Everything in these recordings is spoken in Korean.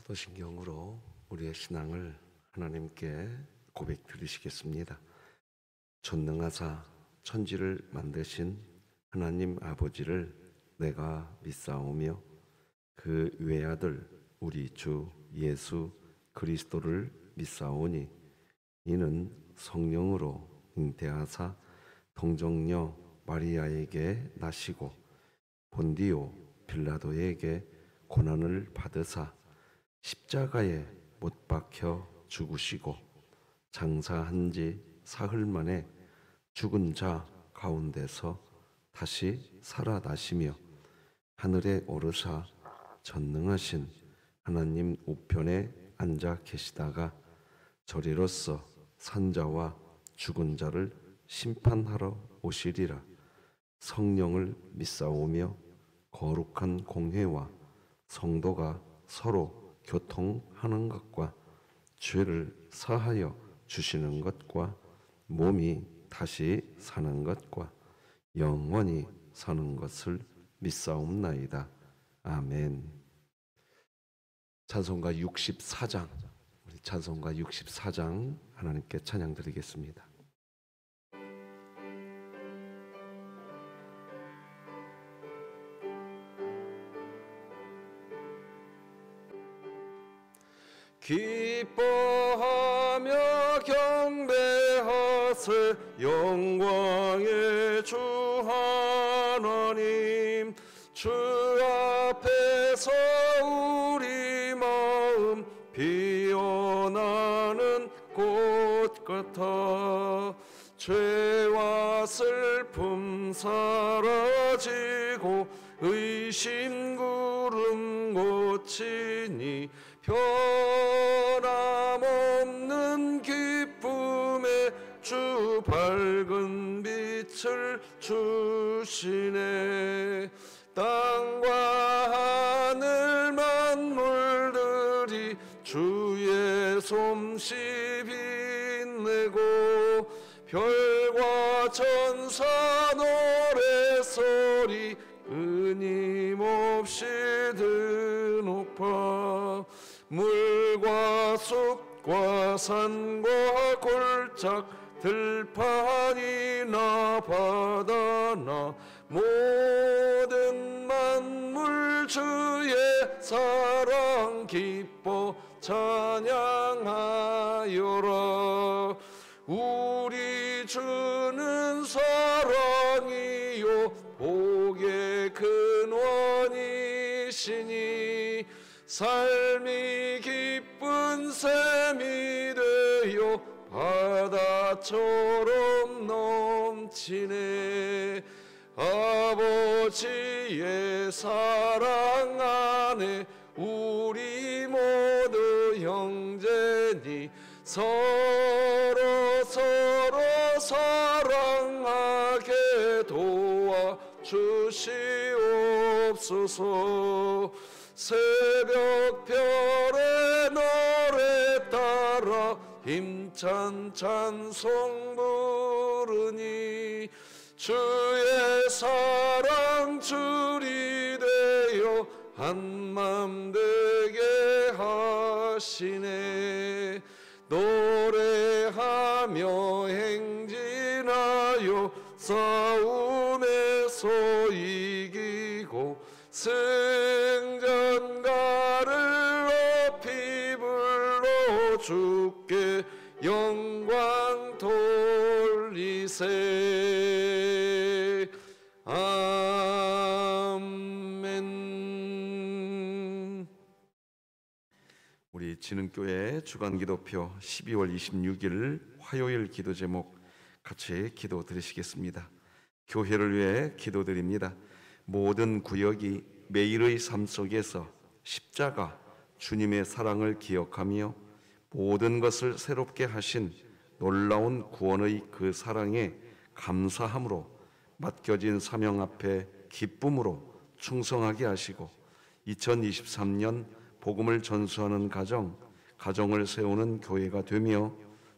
사도신경으로 우리의 신앙을 하나님께 고백 드리시겠습니다. 전능하사 천지를 만드신 하나님 아버지를 내가 믿사오며 그 외아들 우리 주 예수 그리스도를 믿사오니 이는 성령으로 잉태하사 동정녀 마리아에게 나시고 본디오 빌라도에게 고난을 받으사 십자가에 못 박혀 죽으시고 장사한 지 사흘 만에 죽은 자 가운데서 다시 살아나시며 하늘에 오르사 전능하신 하나님 우편에 앉아 계시다가 저리로서 산자와 죽은 자를 심판하러 오시리라. 성령을 믿사오며 거룩한 공회와 성도가 서로 교통하는 것과 죄를 사하여 주시는 것과 몸이 다시 사는 것과 영원히 사는 것을 믿사옵나이다. 아멘. 찬송가 64장, 우리 찬송가 64장 하나님께 찬양 드리겠습니다. 기뻐하며 경배하세 영광의 주 하나님, 주 앞에서 우리 마음 피어나는 꽃 같아 죄와 슬픔 사라지고 의심 구름 고치니 변함없는 기쁨에 주 밝은 빛을 주시네. 땅과 하늘 만물들이 주의 솜씨 빛내고 별과 천사 노래소리 끊임없이 드높아 물과 숲과 산과 골짝 들판이나 바다나 모든 만물 주의 사랑 기뻐 찬양하여라. 우리 주는 사랑이요 복의 근원이시니 삶이 기쁜 샘이 되어 바다처럼 넘치네. 아버지의 사랑 안에 우리 모두 형제니 서로 사랑하게 도와주시옵소서. 새벽별의 노래 따라 힘찬 찬송 부르니 주의 사랑 줄이 되어 한맘 되게 하시네. 노래하며 행진하여 싸움에서 이기고 승전가를 높이 불러 주께 영광 돌리세. 아멘. 우리 진흥교회 주간기도표 12월 26일 화요일 기도 제목 같이 기도 드리시겠습니다. 교회를 위해 기도드립니다. 모든 구역이 매일의 삶 속에서 십자가 주님의 사랑을 기억하며 모든 것을 새롭게 하신 놀라운 구원의 그 사랑에 감사함으로 맡겨진 사명 앞에 기쁨으로 충성하게 하시고 2023년 복음을 전수하는 가정을 세우는 교회가 되며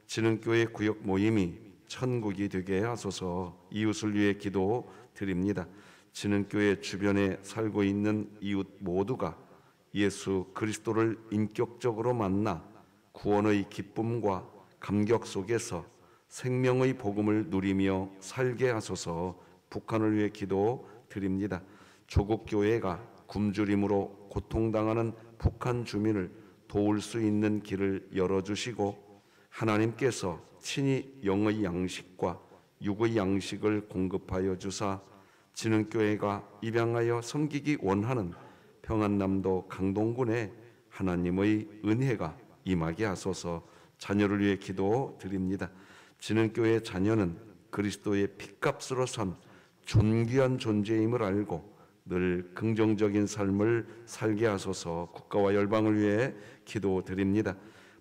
진흥교회 구역 모임이 천국이 되게 하소서. 이웃을 위해 기도 드립니다. 진흥교회 주변에 살고 있는 이웃 모두가 예수 그리스도를 인격적으로 만나 구원의 기쁨과 감격 속에서 생명의 복음을 누리며 살게 하소서. 북한을 위해 기도드립니다. 조국 교회가 굶주림으로 고통당하는 북한 주민을 도울 수 있는 길을 열어주시고 하나님께서 친히 영의 양식과 육의 양식을 공급하여 주사 진흥교회가 입양하여 섬기기 원하는 평안남도 강동군에 하나님의 은혜가 임하게 하소서. 자녀를 위해 기도드립니다. 진흥교회 자녀는 그리스도의 핏값으로 산 존귀한 존재임을 알고 늘 긍정적인 삶을 살게 하소서. 국가와 열방을 위해 기도드립니다.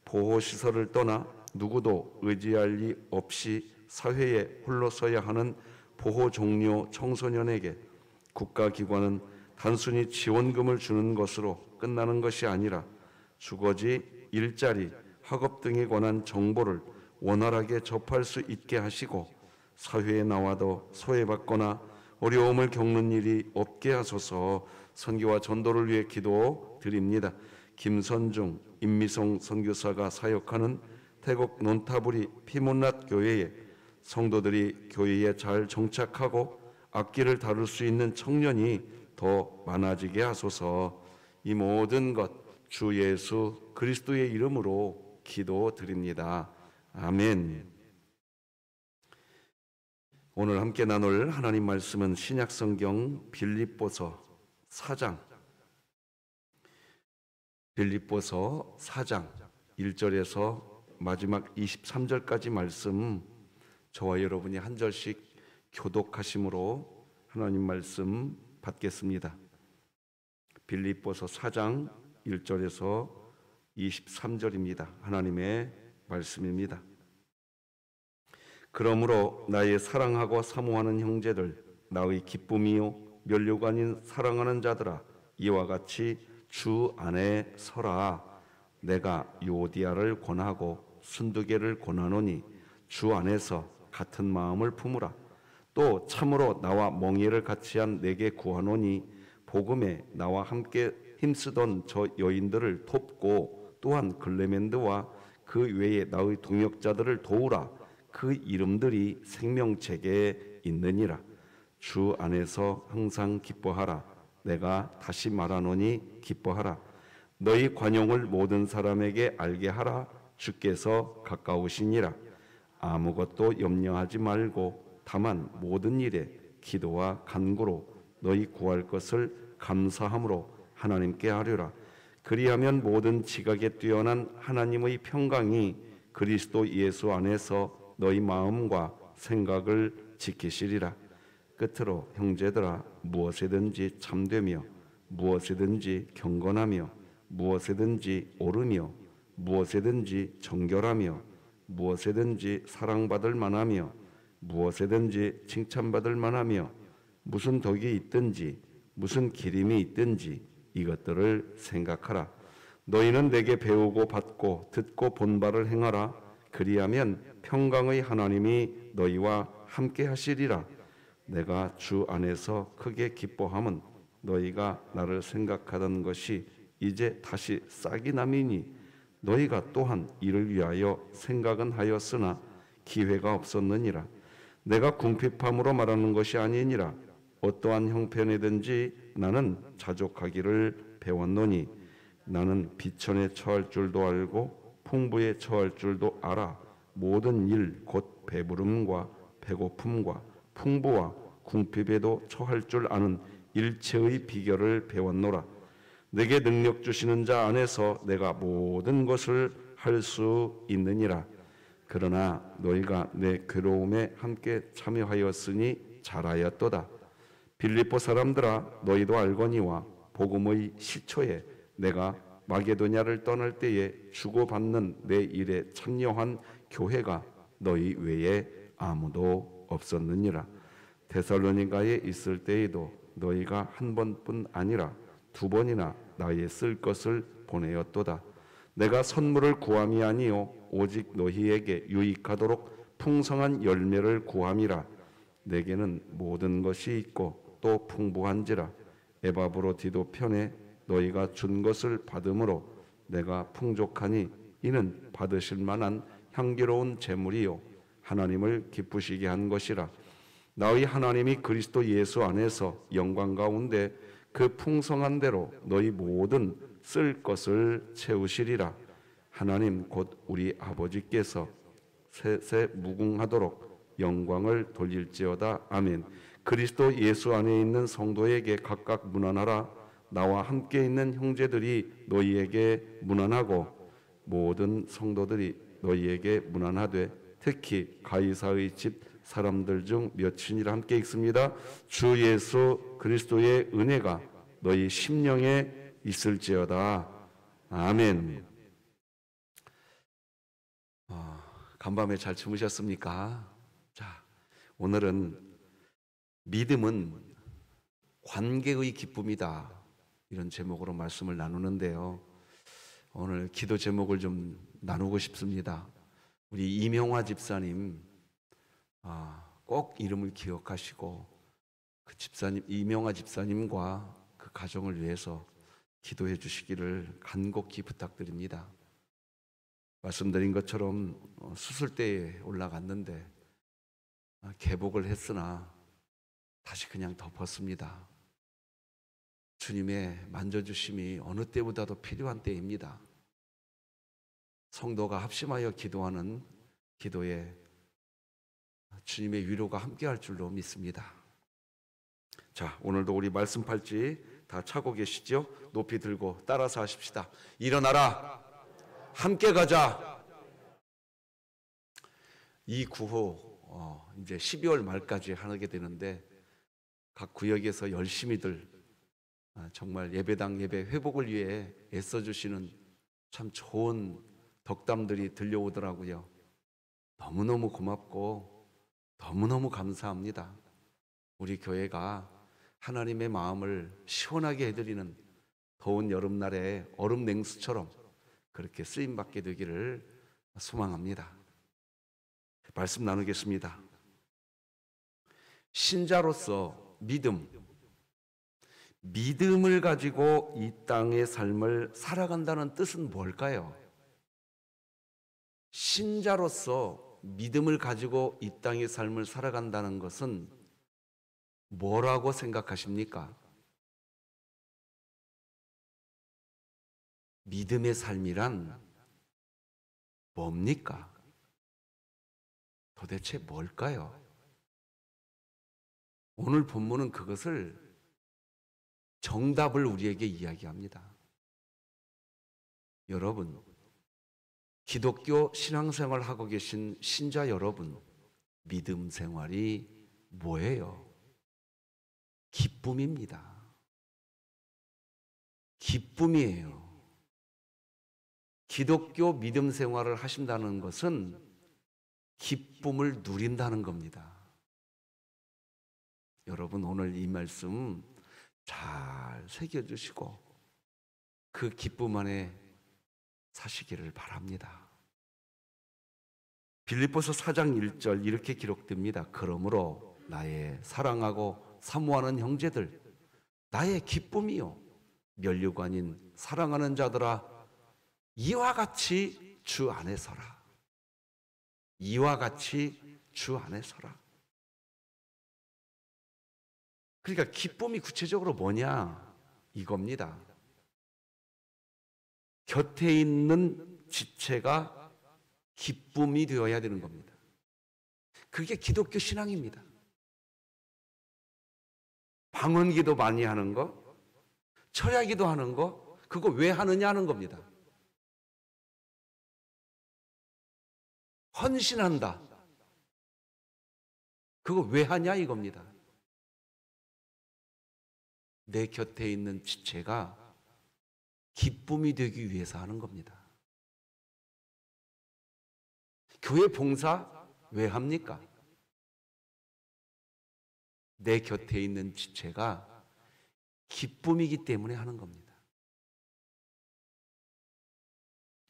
보호시설을 떠나 누구도 의지할 리 없이 사회에 홀로 서야 하는 보호 종료 청소년에게 국가기관은 단순히 지원금을 주는 것으로 끝나는 것이 아니라 주거지, 일자리, 학업 등에 관한 정보를 원활하게 접할 수 있게 하시고 사회에 나와도 소외받거나 어려움을 겪는 일이 없게 하소서. 선교와 전도를 위해 기도드립니다. 김선중, 임미송 선교사가 사역하는 태국 논타부리 피문랏 교회에 성도들이 교회에 잘 정착하고 악기를 다룰 수 있는 청년이 더 많아지게 하소서. 이 모든 것 주 예수 그리스도의 이름으로 기도드립니다. 아멘. 오늘 함께 나눌 하나님 말씀은 신약성경 빌립보서 4장 1절에서 마지막 23절까지 말씀, 저와 여러분이 한 절씩 교독하심으로 하나님 말씀 받겠습니다. 빌립보서 4장 1절에서 23절입니다. 하나님의 말씀입니다. 그러므로 나의 사랑하고 사모하는 형제들, 나의 기쁨이요 면류가 아닌 사랑하는 자들아, 이와 같이 주 안에 서라. 내가 요디아를 권하고 순두개를 권하노니 주 안에서 같은 마음을 품으라. 또 참으로 나와 멍에를 같이 한 내게 구하노니 복음에 나와 함께 힘쓰던 저 여인들을 돕고 또한 글레멘드와 그 외에 나의 동역자들을 도우라. 그 이름들이 생명책에 있느니라. 주 안에서 항상 기뻐하라. 내가 다시 말하노니 기뻐하라. 너희 관용을 모든 사람에게 알게 하라. 주께서 가까우시니라. 아무것도 염려하지 말고 다만 모든 일에 기도와 간구로 너희 구할 것을 감사함으로 하나님께 하려라. 그리하면 모든 지각에 뛰어난 하나님의 평강이 그리스도 예수 안에서 너희 마음과 생각을 지키시리라. 끝으로 형제들아, 무엇이든지 참되며 무엇이든지 경건하며 무엇이든지 옳으며 무엇이든지 정결하며 무엇이든지 사랑받을 만하며 무엇이든지 칭찬받을 만하며 무슨 덕이 있든지 무슨 기림이 있든지 이것들을 생각하라. 너희는 내게 배우고 받고 듣고 본 바를 행하라. 그리하면 평강의 하나님이 너희와 함께 하시리라. 내가 주 안에서 크게 기뻐함은 너희가 나를 생각하던 것이 이제 다시 싹이 남이니 너희가 또한 이를 위하여 생각은 하였으나 기회가 없었느니라. 내가 궁핍함으로 말하는 것이 아니니라. 어떠한 형편이든지 나는 자족하기를 배웠노니 나는 비천에 처할 줄도 알고 풍부에 처할 줄도 알아. 모든 일 곧 배부름과 배고픔과 풍부와 궁핍에도 처할 줄 아는 일체의 비결을 배웠노라. 내게 능력 주시는 자 안에서 내가 모든 것을 할 수 있느니라. 그러나 너희가 내 괴로움에 함께 참여하였으니 잘하였도다. 빌립보 사람들아, 너희도 알거니와 복음의 시초에 내가 마게도냐를 떠날 때에 주고받는 내 일에 참여한 교회가 너희 외에 아무도 없었느니라. 데살로니가에 있을 때에도 너희가 한 번뿐 아니라 두 번이나 나의 쓸 것을 보내었도다. 내가 선물을 구함이 아니요 오직 너희에게 유익하도록 풍성한 열매를 구함이라. 내게는 모든 것이 있고 또 풍부한지라. 에바브로디도 편에 너희가 준 것을 받음으로 내가 풍족하니 이는 받으실 만한 향기로운 제물이요 하나님을 기쁘시게 한 것이라. 너희 하나님이 그리스도 예수 안에서 영광 가운데 그 풍성한 대로 너희 모든 쓸 것을 채우시리라. 하나님 곧 우리 아버지께서 세세 무궁하도록 영광을 돌릴지어다. 아멘. 그리스도 예수 안에 있는 성도에게 각각 문안하라. 나와 함께 있는 형제들이 너희에게 문안하고 모든 성도들이 너희에게 문안하되 특히 가이사의 집 사람들 중 몇이라 함께 읽습니다. 주 예수 그리스도의 은혜가 너희 심령에 있을지어다. 아멘. 간밤에 잘 주무셨습니까? 자, 오늘은 믿음은 관계의 기쁨이다, 이런 제목으로 말씀을 나누는데요. 오늘 기도 제목을 좀 나누고 싶습니다. 우리 이명화 집사님, 꼭 이름을 기억하시고 그 집사님, 이명화 집사님과 그 가정을 위해서 기도해 주시기를 간곡히 부탁드립니다. 말씀드린 것처럼 수술대에 올라갔는데 개복을 했으나 다시 그냥 덮었습니다. 주님의 만져주심이 어느 때보다도 필요한 때입니다. 성도가 합심하여 기도하는 기도에 주님의 위로가 함께할 줄로 믿습니다. 자, 오늘도 우리 말씀 팔찌 다 차고 계시죠? 높이 들고 따라서 하십시다. 일어나라, 함께 가자. 이 구호 이제 12월 말까지 하게 되는데 각 구역에서 열심히들 정말 예배당 예배 회복을 위해 애써주시는 참 좋은 덕담들이 들려오더라고요. 너무너무 고맙고 너무너무 감사합니다. 우리 교회가 하나님의 마음을 시원하게 해드리는 더운 여름날에 얼음 냉수처럼 그렇게 쓰임받게 되기를 소망합니다. 말씀 나누겠습니다. 신자로서 믿음을 가지고 이 땅의 삶을 살아간다는 뜻은 뭘까요? 신자로서 믿음을 가지고 이 땅의 삶을 살아간다는 것은 뭐라고 생각하십니까? 믿음의 삶이란 뭡니까? 도대체 뭘까요? 오늘 본문은 그것을 정답을 우리에게 이야기합니다. 여러분, 기독교 신앙생활 하고 계신 신자 여러분, 믿음 생활이 뭐예요? 기쁨입니다. 기쁨이에요. 기독교 믿음 생활을 하신다는 것은 기쁨을 누린다는 겁니다. 여러분, 오늘 이 말씀 잘 새겨주시고 그 기쁨 안에 사시기를 바랍니다. 빌립보서 4장 1절 이렇게 기록됩니다. 그러므로 나의 사랑하고 사모하는 형제들, 나의 기쁨이요 면류관인 사랑하는 자들아, 이와 같이 주 안에 서라. 이와 같이 주 안에 서라. 그러니까 기쁨이 구체적으로 뭐냐? 이겁니다. 곁에 있는 지체가 기쁨이 되어야 되는 겁니다. 그게 기독교 신앙입니다. 방언기도 많이 하는 거, 철야기도 하는 거, 그거 왜 하느냐 하는 겁니다. 헌신한다. 그거 왜 하냐 이겁니다. 내 곁에 있는 지체가 기쁨이 되기 위해서 하는 겁니다. 교회 봉사 왜 합니까? 내 곁에 있는 지체가 기쁨이기 때문에 하는 겁니다.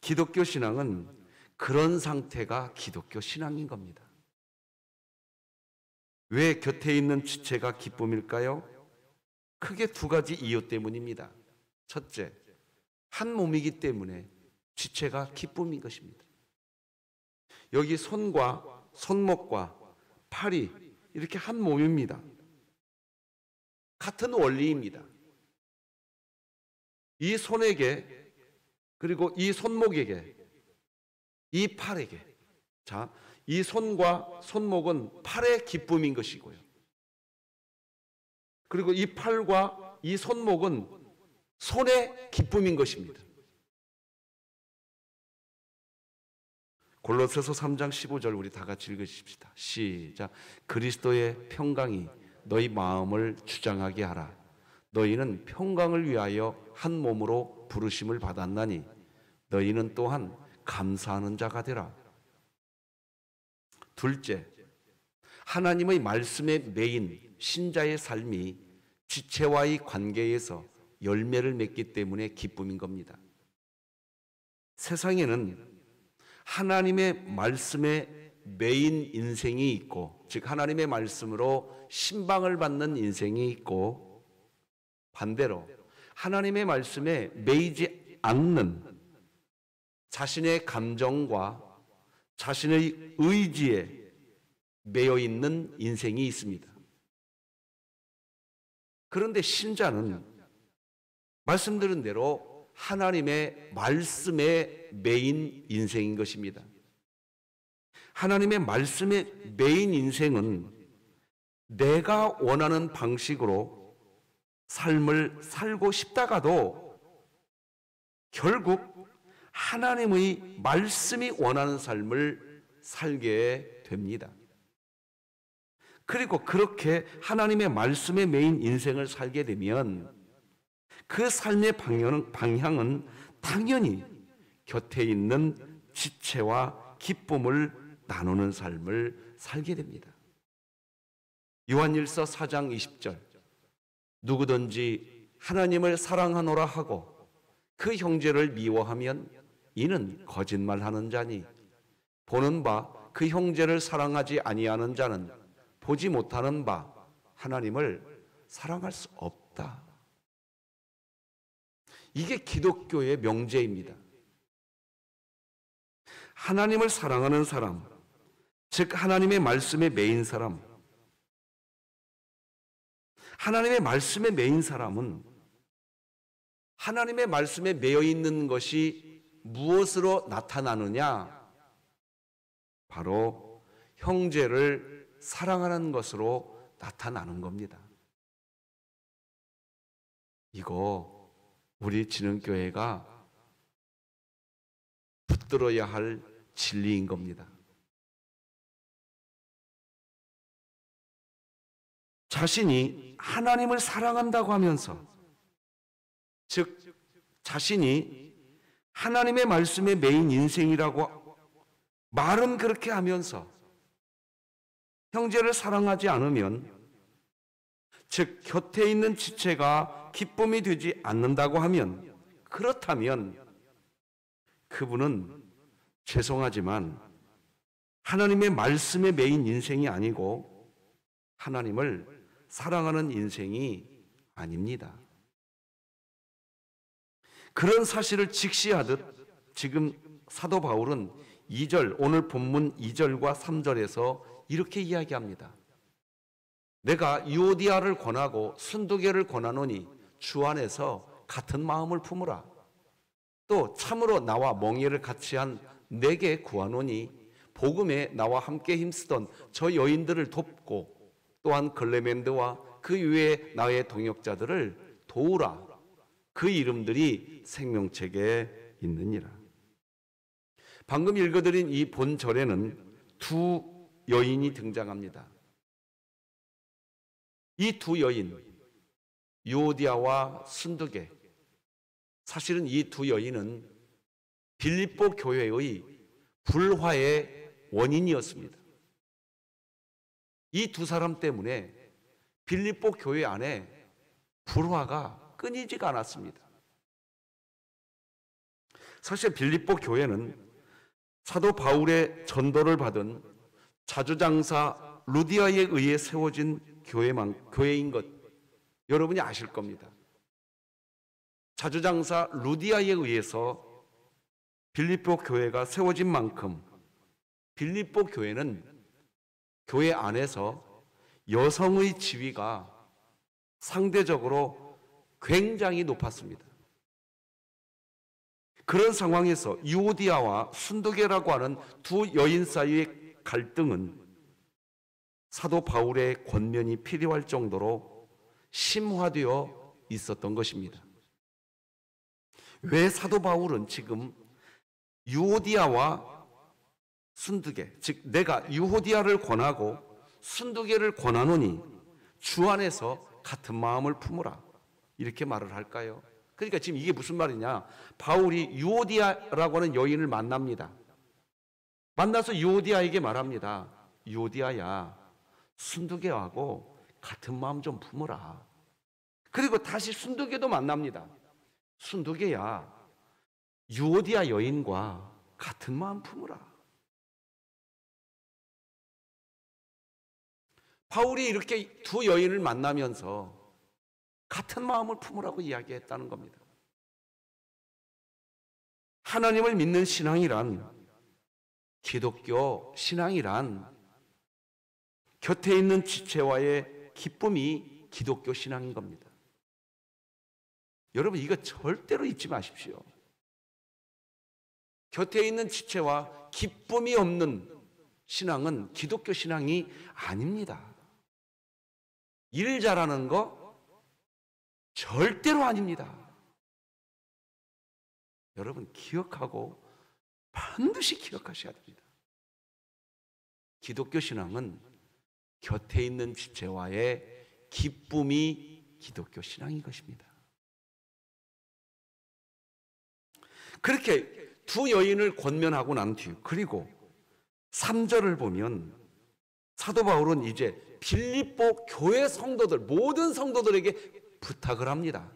기독교 신앙은 그런 상태가 기독교 신앙인 겁니다. 왜 곁에 있는 지체가 기쁨일까요? 크게 두 가지 이유 때문입니다. 첫째, 한 몸이기 때문에 지체가 기쁨인 것입니다. 여기 손과 손목과 팔이 이렇게 한 몸입니다. 같은 원리입니다. 이 손에게, 그리고 이 손목에게, 이 팔에게, 자, 이 손과 손목은 팔의 기쁨인 것이고요. 그리고 이 팔과 이 손목은 손의 기쁨인 것입니다. 골로새서 3장 15절 우리 다 같이 읽으십시다. 시작. 그리스도의 평강이 너희 마음을 주장하게 하라. 너희는 평강을 위하여 한 몸으로 부르심을 받았나니 너희는 또한 감사하는 자가 되라. 둘째, 하나님의 말씀에 매인 신자의 삶이 지체와의 관계에서 열매를 맺기 때문에 기쁨인 겁니다. 세상에는 하나님의 말씀에 매인 인생이 있고, 즉 하나님의 말씀으로 신방을 받는 인생이 있고, 반대로 하나님의 말씀에 매이지 않는 자신의 감정과 자신의 의지에 매여 있는 인생이 있습니다. 그런데 신자는 말씀드린 대로 하나님의 말씀에 매인 인생인 것입니다. 하나님의 말씀에 매인 인생은 내가 원하는 방식으로 삶을 살고 싶다가도 결국 하나님의 말씀이 원하는 삶을 살게 됩니다. 그리고 그렇게 하나님의 말씀에 매인 인생을 살게 되면 그 삶의 방향은 당연히 곁에 있는 지체와 기쁨을 나누는 삶을 살게 됩니다. 요한일서 4장 20절, 누구든지 하나님을 사랑하노라 하고 그 형제를 미워하면 이는 거짓말하는 자니 보는 바 그 형제를 사랑하지 아니하는 자는 보지 못하는 바 하나님을 사랑할 수 없다. 이게 기독교의 명제입니다. 하나님을 사랑하는 사람, 즉 하나님의 말씀에 매인 사람, 하나님의 말씀에 매인 사람은 하나님의 말씀에 매여 있는 것이 무엇으로 나타나느냐? 바로 형제를 사랑하는 것으로 나타나는 겁니다. 이거 우리 진흥교회가 붙들어야 할 진리인 겁니다. 자신이 하나님을 사랑한다고 하면서, 즉 자신이 하나님의 말씀에 매인 인생이라고 말은 그렇게 하면서 형제를 사랑하지 않으면, 즉 곁에 있는 지체가 기쁨이 되지 않는다고 하면, 그렇다면 그분은 죄송하지만 하나님의 말씀에 매인 인생이 아니고 하나님을 사랑하는 인생이 아닙니다. 그런 사실을 직시하듯 지금 사도 바울은 2절, 오늘 본문 2절과 3절에서 이렇게 이야기합니다. 내가 유오디아를 권하고 순두개를 권하노니 주 안에서 같은 마음을 품으라. 또 참으로 나와 멍에를 같이 한 내게 구하노니 복음에 나와 함께 힘쓰던 저 여인들을 돕고 또한 글레멘드와 그 외에 나의 동역자들을 도우라. 그 이름들이 생명책에 있느니라. 방금 읽어드린 이 본절에는 두 여인이 등장합니다. 이 두 여인, 유오디아와 순두개, 사실은 이 두 여인은 빌립보 교회의 불화의 원인이었습니다. 이 두 사람 때문에 빌립보 교회 안에 불화가 끊이지가 않았습니다. 사실 빌립보 교회는 사도 바울의 전도를 받은 자주장사 루디아에 의해 세워진 교회인 것 여러분이 아실 겁니다. 자주장사 루디아에 의해서 빌립보 교회가 세워진 만큼 빌립보 교회는 교회 안에서 여성의 지위가 상대적으로 굉장히 높았습니다. 그런 상황에서 유오디아와 순두계라고 하는 두 여인 사이의 갈등은 사도 바울의 권면이 필요할 정도로 심화되어 있었던 것입니다. 왜 사도 바울은 지금 유오디아와 순두계, 즉 내가 유오디아를 권하고 순두계를 권하노니 주 안에서 같은 마음을 품으라, 이렇게 말을 할까요? 그러니까 지금 이게 무슨 말이냐? 바울이 유오디아라고 하는 여인을 만납니다. 만나서 유오디아에게 말합니다. 유오디아야, 순두계하고 같은 마음 좀 품으라. 그리고 다시 순두계도 만납니다. 순두계야, 유오디아 여인과 같은 마음 품으라. 바울이 이렇게 두 여인을 만나면서 같은 마음을 품으라고 이야기했다는 겁니다. 하나님을 믿는 신앙이란, 기독교 신앙이란 곁에 있는 지체와의 기쁨이 기독교 신앙인 겁니다. 여러분, 이거 절대로 잊지 마십시오. 곁에 있는 지체와 기쁨이 없는 신앙은 기독교 신앙이 아닙니다. 일 잘하는 거 절대로 아닙니다. 여러분, 기억하고 반드시 기억하셔야 됩니다. 기독교 신앙은 곁에 있는 지체와의 기쁨이 기독교 신앙인 것입니다. 그렇게 두 여인을 권면하고 난 뒤, 그리고 3절을 보면 사도 바울은 이제 빌립보 교회 성도들, 모든 성도들에게 부탁을 합니다.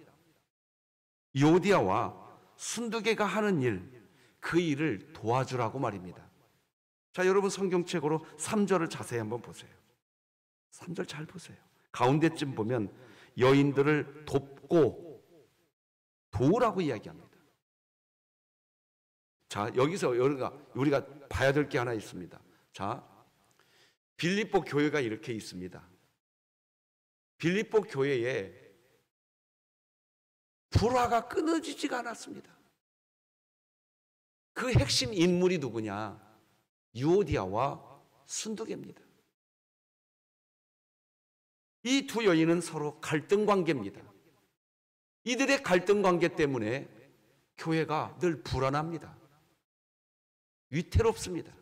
유오디아와 순두계가 하는 일, 그 일을 도와주라고 말입니다. 자, 여러분 성경책으로 3절을 자세히 한번 보세요. 3절 잘 보세요. 가운데쯤 보면 여인들을 돕고 도우라고 이야기합니다. 자, 여기서 우리가 봐야 될 게 하나 있습니다. 자, 빌립보 교회가 이렇게 있습니다. 빌립보 교회에 불화가 끊어지지가 않았습니다. 그 핵심 인물이 누구냐? 유오디아와 순두계입니다. 이 두 여인은 서로 갈등 관계입니다. 이들의 갈등 관계 때문에 교회가 늘 불안합니다. 위태롭습니다.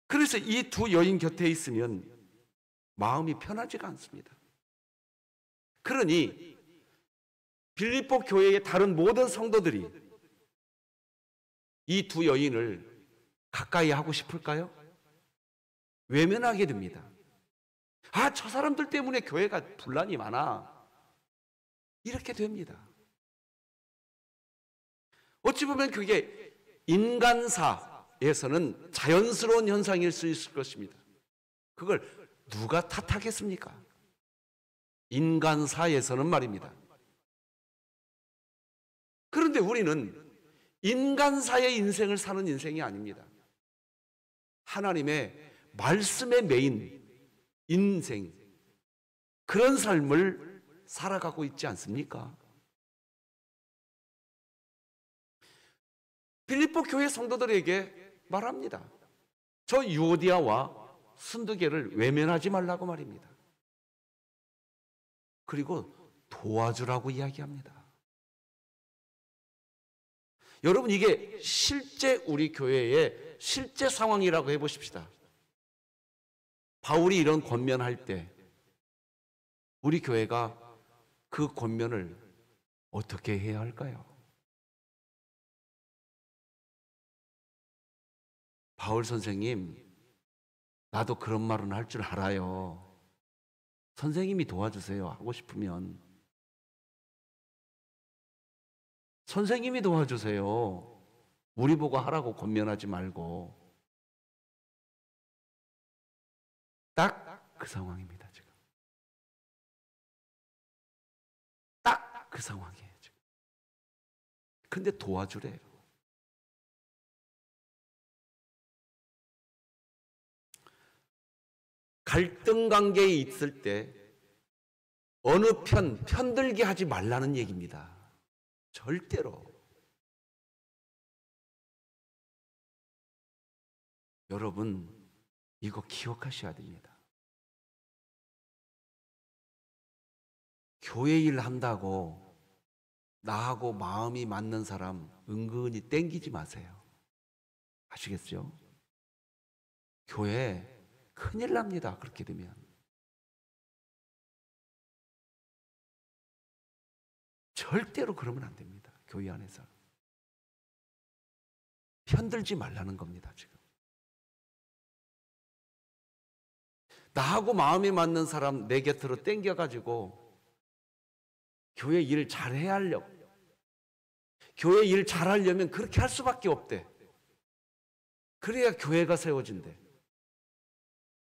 그래서 이 두 여인 곁에 있으면 마음이 편하지가 않습니다. 그러니 빌립보 교회의 다른 모든 성도들이 이 두 여인을 가까이 하고 싶을까요? 외면하게 됩니다. 아, 저 사람들 때문에 교회가 분란이 많아. 이렇게 됩니다. 어찌 보면 그게 인간사에서는 자연스러운 현상일 수 있을 것입니다. 그걸 누가 탓하겠습니까? 인간사에서는 말입니다. 그런데 우리는 인간사의 인생을 사는 인생이 아닙니다. 하나님의 말씀에 매인 인생, 그런 삶을 살아가고 있지 않습니까? 빌립보 교회 성도들에게 말합니다. 저 유오디아와 순두계를 외면하지 말라고 말입니다. 그리고 도와주라고 이야기합니다. 여러분, 이게 실제 우리 교회의 실제 상황이라고 해보십시다. 바울이 이런 권면할 때 우리 교회가 그 권면을 어떻게 해야 할까요? 바울 선생님, 나도 그런 말은 할 줄 알아요. 선생님이 도와주세요. 하고 싶으면 선생님이 도와주세요. 우리 보고 하라고 권면하지 말고. 딱 그 상황입니다, 지금. 딱 그 상황이에요, 지금. 근데 도와주래요. 갈등 관계에 있을 때 어느 편들게 하지 말라는 얘기입니다. 절대로. 여러분, 이거 기억하셔야 됩니다. 교회 일 한다고 나하고 마음이 맞는 사람 은근히 땡기지 마세요. 아시겠죠? 교회 큰일 납니다. 그렇게 되면. 절대로 그러면 안 됩니다. 교회 안에서. 편들지 말라는 겁니다. 지금. 나하고 마음이 맞는 사람 내 곁으로 땡겨가지고 교회 일 잘해야 하려고, 교회 일 잘하려면 그렇게 할 수밖에 없대. 그래야 교회가 세워진대.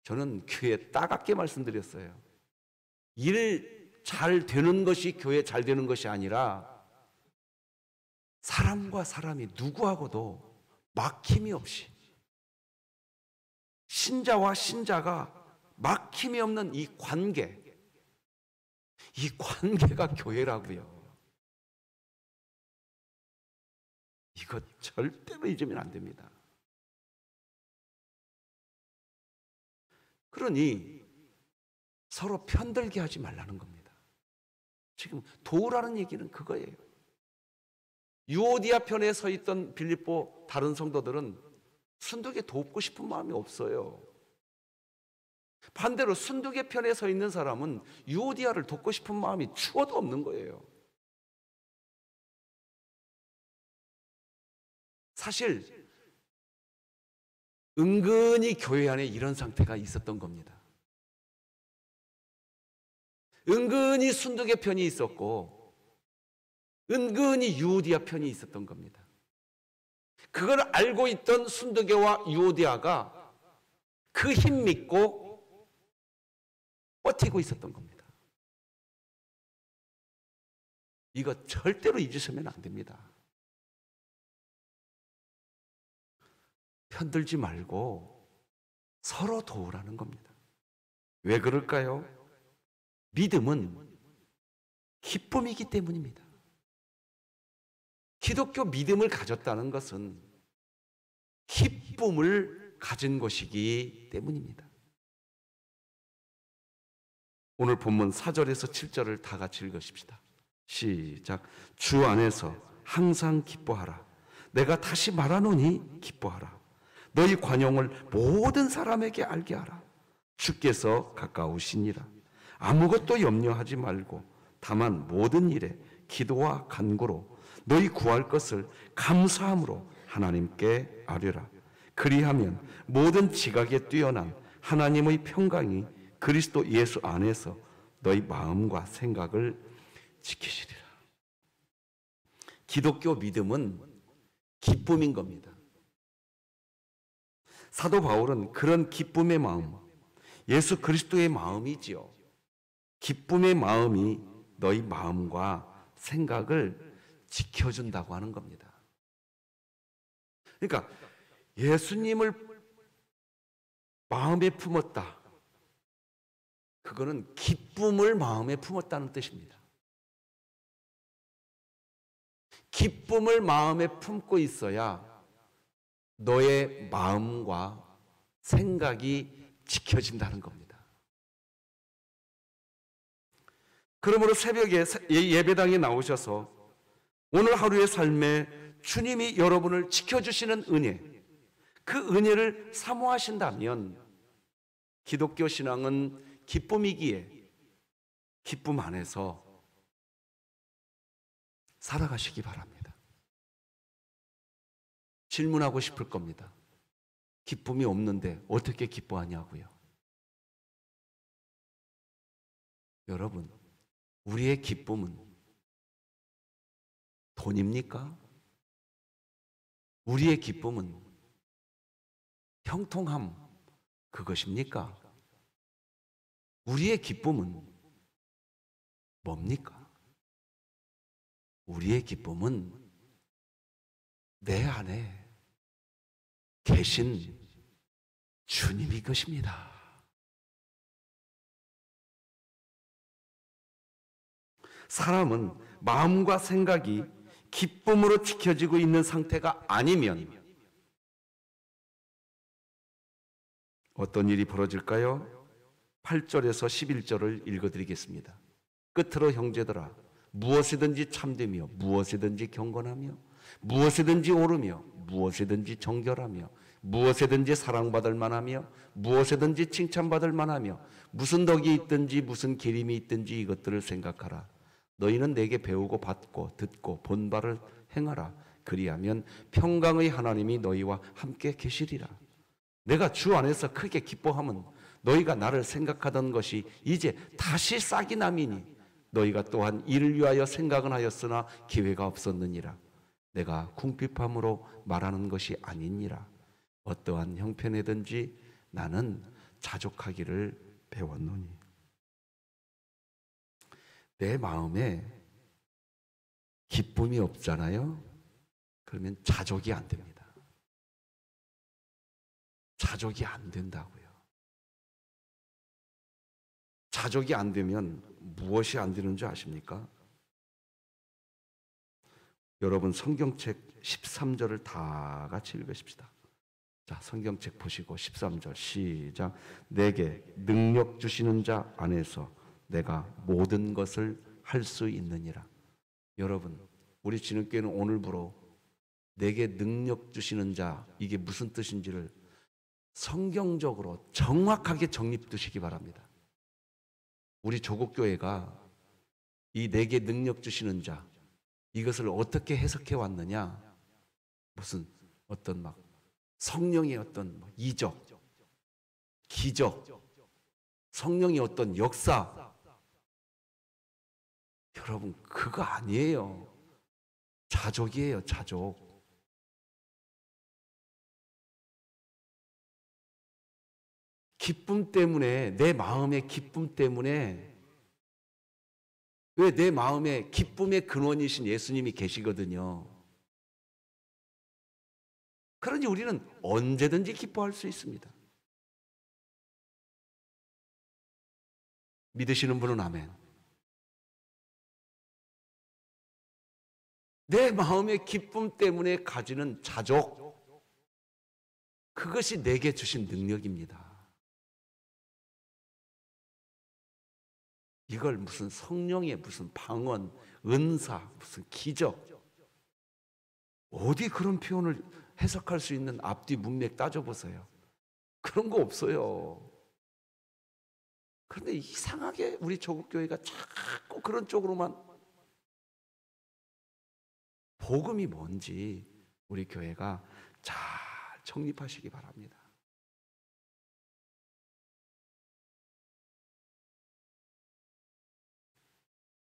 저는 교회에 따갑게 말씀드렸어요. 일 잘 되는 것이 교회 잘 되는 것이 아니라 사람과 사람이 누구하고도 막힘이 없이, 신자와 신자가 막힘이 없는 이 관계가 교회라고요. 이거 절대로 잊으면 안 됩니다. 그러니 서로 편들게 하지 말라는 겁니다. 지금 도우라는 얘기는 그거예요. 유오디아 편에 서 있던 빌립보 다른 성도들은 순두개 돕고 싶은 마음이 없어요. 반대로 순두개 편에 서 있는 사람은 유오디아를 돕고 싶은 마음이 추워도 없는 거예요. 사실 은근히 교회 안에 이런 상태가 있었던 겁니다. 은근히 순두개 편이 있었고 은근히 유오디아 편이 있었던 겁니다. 그걸 알고 있던 순두개와 유오디아가 그 힘 믿고 버티고 있었던 겁니다. 이거 절대로 잊으시면 안 됩니다. 편들지 말고 서로 도우라는 겁니다. 왜 그럴까요? 믿음은 기쁨이기 때문입니다. 기독교 믿음을 가졌다는 것은 기쁨을 가진 것이기 때문입니다. 오늘 본문 4절에서 7절을 다 같이 읽으십시다. 시작. 주 안에서 항상 기뻐하라. 내가 다시 말하노니 기뻐하라. 너희 관용을 모든 사람에게 알게 하라. 주께서 가까우시니라. 아무것도 염려하지 말고 다만 모든 일에 기도와 간구로 너희 구할 것을 감사함으로 하나님께 아뢰라. 그리하면 모든 지각에 뛰어난 하나님의 평강이 그리스도 예수 안에서 너희 마음과 생각을 지키시리라. 기독교 믿음은 기쁨인 겁니다. 사도 바울은 그런 기쁨의 마음, 예수 그리스도의 마음이지요. 기쁨의 마음이 너희 마음과 생각을 지켜준다고 하는 겁니다. 그러니까 예수님을 마음에 품었다. 그거는 기쁨을 마음에 품었다는 뜻입니다. 기쁨을 마음에 품고 있어야 너의 마음과 생각이 지켜진다는 겁니다. 그러므로 새벽에 예배당에 나오셔서 오늘 하루의 삶에 주님이 여러분을 지켜주시는 은혜, 그 은혜를 사모하신다면 기독교 신앙은 기쁨이기에 기쁨 안에서 살아가시기 바랍니다. 질문하고 싶을 겁니다. 기쁨이 없는데 어떻게 기뻐하냐고요. 여러분, 우리의 기쁨은 돈입니까? 우리의 기쁨은 형통함, 그것입니까? 우리의 기쁨은 뭡니까? 우리의 기쁨은 내 안에 계신 주님이 것입니다. 사람은 마음과 생각이 기쁨으로 지켜지고 있는 상태가 아니면 어떤 일이 벌어질까요? 8절에서 11절을 읽어드리겠습니다. 끝으로 형제들아, 무엇이든지 참되며 무엇이든지 경건하며 무엇이든지 옳으며 무엇이든지 정결하며 무엇이든지 사랑받을 만하며 무엇이든지 칭찬받을 만하며 무슨 덕이 있든지 무슨 기림이 있든지 이것들을 생각하라. 너희는 내게 배우고 받고 듣고 본 바를 행하라. 그리하면 평강의 하나님이 너희와 함께 계시리라. 내가 주 안에서 크게 기뻐함은 너희가 나를 생각하던 것이 이제 다시 싹이 남이니 너희가 또한 이를 위하여 생각은 하였으나 기회가 없었느니라. 내가 궁핍함으로 말하는 것이 아니니라. 어떠한 형편이든지 나는 자족하기를 배웠노니. 내 마음에 기쁨이 없잖아요. 그러면 자족이 안 됩니다. 자족이 안 된다고요. 자족이 안 되면 무엇이 안 되는 줄 아십니까? 여러분 성경책 13절을 다 같이 읽으십시다. 자, 성경책 보시고 13절 시작. 내게 능력 주시는 자 안에서 내가 모든 것을 할 수 있느니라. 여러분, 우리 진흥교회는 오늘부로 내게 능력 주시는 자, 이게 무슨 뜻인지를 성경적으로 정확하게 정립두시기 바랍니다. 우리 조국교회가 이 내게 능력 주시는 자, 이것을 어떻게 해석해 왔느냐? 무슨 어떤 막 성령의 어떤 이적, 기적, 성령의 어떤 역사. 여러분, 그거 아니에요. 자족이에요, 자족. 기쁨 때문에, 내 마음의 기쁨 때문에, 왜 내 마음에 기쁨의 근원이신 예수님이 계시거든요. 그러니 우리는 언제든지 기뻐할 수 있습니다. 믿으시는 분은 아멘. 내 마음의 기쁨 때문에 가지는 자족, 그것이 내게 주신 능력입니다. 이걸 무슨 성령의 무슨 방언, 은사, 무슨 기적, 어디 그런 표현을 해석할 수 있는 앞뒤 문맥 따져보세요. 그런 거 없어요. 그런데 이상하게 우리 조국교회가 자꾸 그런 쪽으로만, 복음이 뭔지 우리 교회가 잘 정립하시기 바랍니다.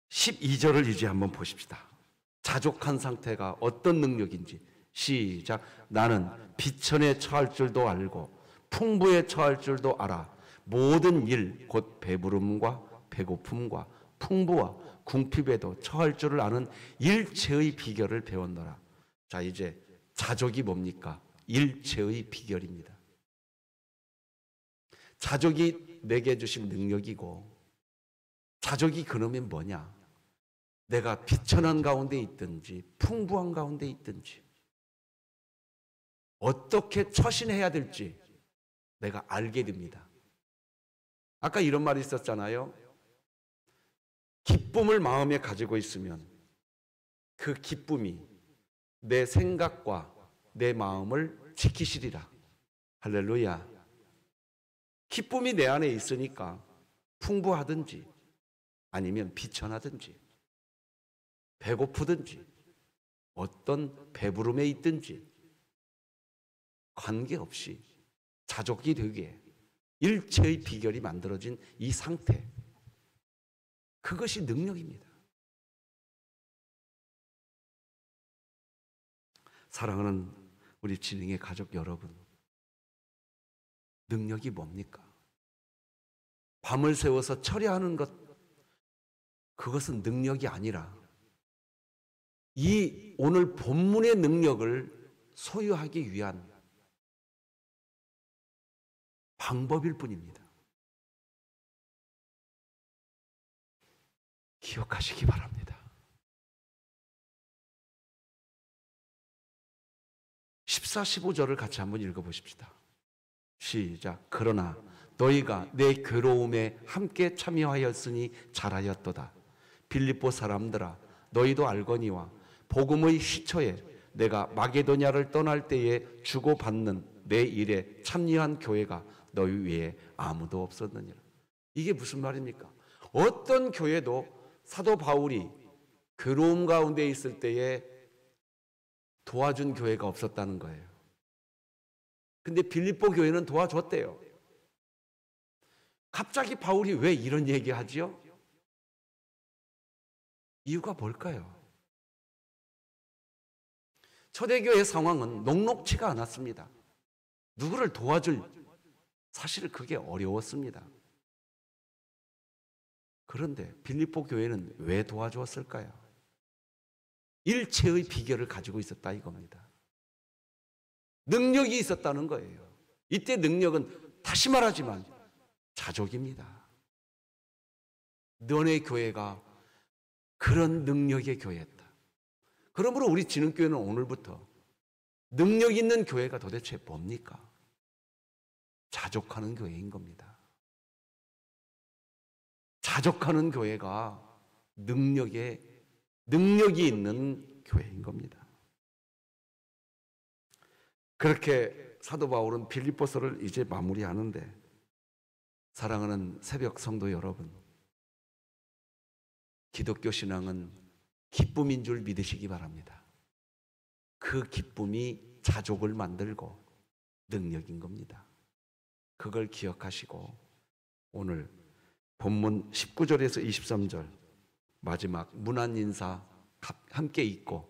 (12절을) 이제 한번 보십시다. 자족한 상태가 어떤 능력인지. 시작. 나는 비천에 처할 줄도 알고 풍부에 처할 줄도 알아. 모든 일 곧 배부름과 배고픔과 풍부와 궁핍에도 처할 줄을 아는 일체의 비결을 배웠노라. 자, 이제 자족이 뭡니까? 일체의 비결입니다. 자족이 내게 주신 능력이고, 자족이 그러면 뭐냐? 내가 비천한 가운데 있든지 풍부한 가운데 있든지 어떻게 처신해야 될지 내가 알게 됩니다. 아까 이런 말이 있었잖아요. 기쁨을 마음에 가지고 있으면 그 기쁨이 내 생각과 내 마음을 지키시리라. 할렐루야. 기쁨이 내 안에 있으니까 풍부하든지 아니면 비천하든지 배고프든지 어떤 배부름에 있든지 관계없이 자족이 되게 일체의 비결이 만들어진 이 상태, 그것이 능력입니다. 사랑하는 우리 진흥의 가족 여러분, 능력이 뭡니까? 밤을 새워서 처리하는 것, 그것은 능력이 아니라 이 오늘 본문의 능력을 소유하기 위한 방법일 뿐입니다. 기억하시기 바랍니다. 14, 15절을 같이 한번 읽어보십시다. 시작. 그러나 너희가 내 괴로움에 함께 참여하였으니 잘하였도다. 빌립보 사람들아, 너희도 알거니와 복음의 시초에 내가 마게도냐를 떠날 때에 주고받는 내 일에 참여한 교회가 너희 위에 아무도 없었느니라. 이게 무슨 말입니까? 어떤 교회도 사도 바울이 괴로움 가운데 있을 때에 도와준 교회가 없었다는 거예요. 근데 빌립보 교회는 도와줬대요. 갑자기 바울이 왜 이런 얘기하지요? 이유가 뭘까요? 초대교회 상황은 녹록치가 않았습니다. 누구를 도와줄, 사실 그게 어려웠습니다. 그런데 빌립보 교회는 왜 도와주었을까요? 일체의 비결을 가지고 있었다 이겁니다. 능력이 있었다는 거예요. 이때 능력은 다시 말하지만 자족입니다. 너네 교회가 그런 능력의 교회였다. 그러므로 우리 진흥교회는 오늘부터 능력 있는 교회가 도대체 뭡니까? 자족하는 교회인 겁니다. 자족하는 교회가 능력이 있는 교회인 겁니다. 그렇게 사도 바울은 빌립보서를 이제 마무리하는데, 사랑하는 새벽 성도 여러분, 기독교 신앙은 기쁨인 줄 믿으시기 바랍니다. 그 기쁨이 자족을 만들고 능력인 겁니다. 그걸 기억하시고 오늘 본문 19절에서 23절 마지막 문안 인사 함께 읽고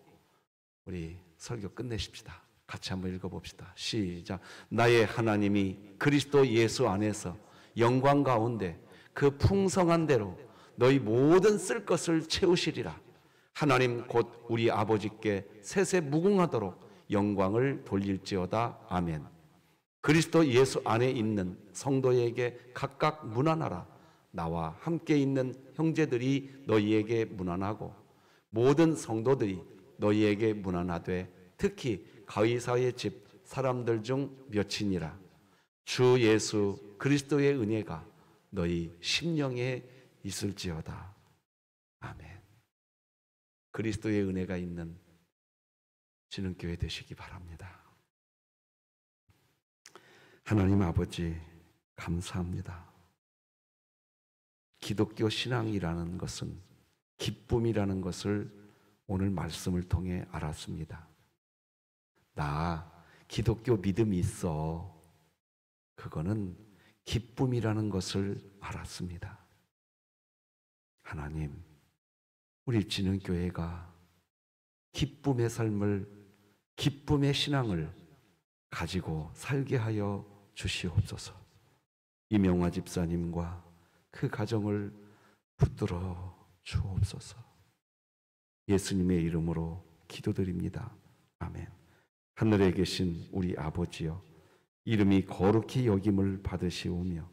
우리 설교 끝내십시다. 같이 한번 읽어봅시다. 시작. 나의 하나님이 그리스도 예수 안에서 영광 가운데 그 풍성한 대로 너희 모든 쓸 것을 채우시리라. 하나님 곧 우리 아버지께 세세 무궁하도록 영광을 돌릴지어다. 아멘. 그리스도 예수 안에 있는 성도에게 각각 문안하라. 나와 함께 있는 형제들이 너희에게 문안하고 모든 성도들이 너희에게 문안하되 특히 가이사의 집 사람들 중 몇이니라. 주 예수 그리스도의 은혜가 너희 심령에 있을지어다. 아멘. 그리스도의 은혜가 있는 진흥교회 되시기 바랍니다. 하나님 아버지 감사합니다. 기독교 신앙이라는 것은 기쁨이라는 것을 오늘 말씀을 통해 알았습니다. 나 기독교 믿음이 있어. 그거는 기쁨이라는 것을 알았습니다. 하나님, 우리 진흥교회가 기쁨의 삶을, 기쁨의 신앙을 가지고 살게 하여 주시옵소서. 이명화 집사님과 그 가정을 붙들어 주옵소서. 예수님의 이름으로 기도드립니다. 아멘. 하늘에 계신 우리 아버지여, 이름이 거룩히 여김을 받으시오며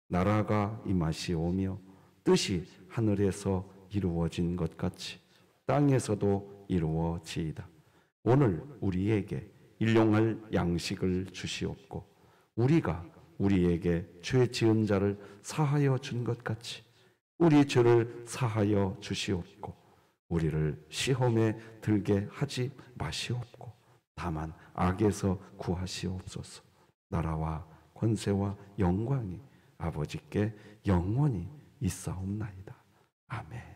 나라가 임하시오며 뜻이 하늘에서 이루어진 것 같이 땅에서도 이루어지이다. 오늘 우리에게 일용할 양식을 주시옵고 우리가 우리에게 죄 지은 자를 사하여 준 것 같이 우리 죄를 사하여 주시옵고 우리를 시험에 들게 하지 마시옵고 다만 악에서 구하시옵소서. 나라와 권세와 영광이 아버지께 영원히 있사옵나이다. 아멘.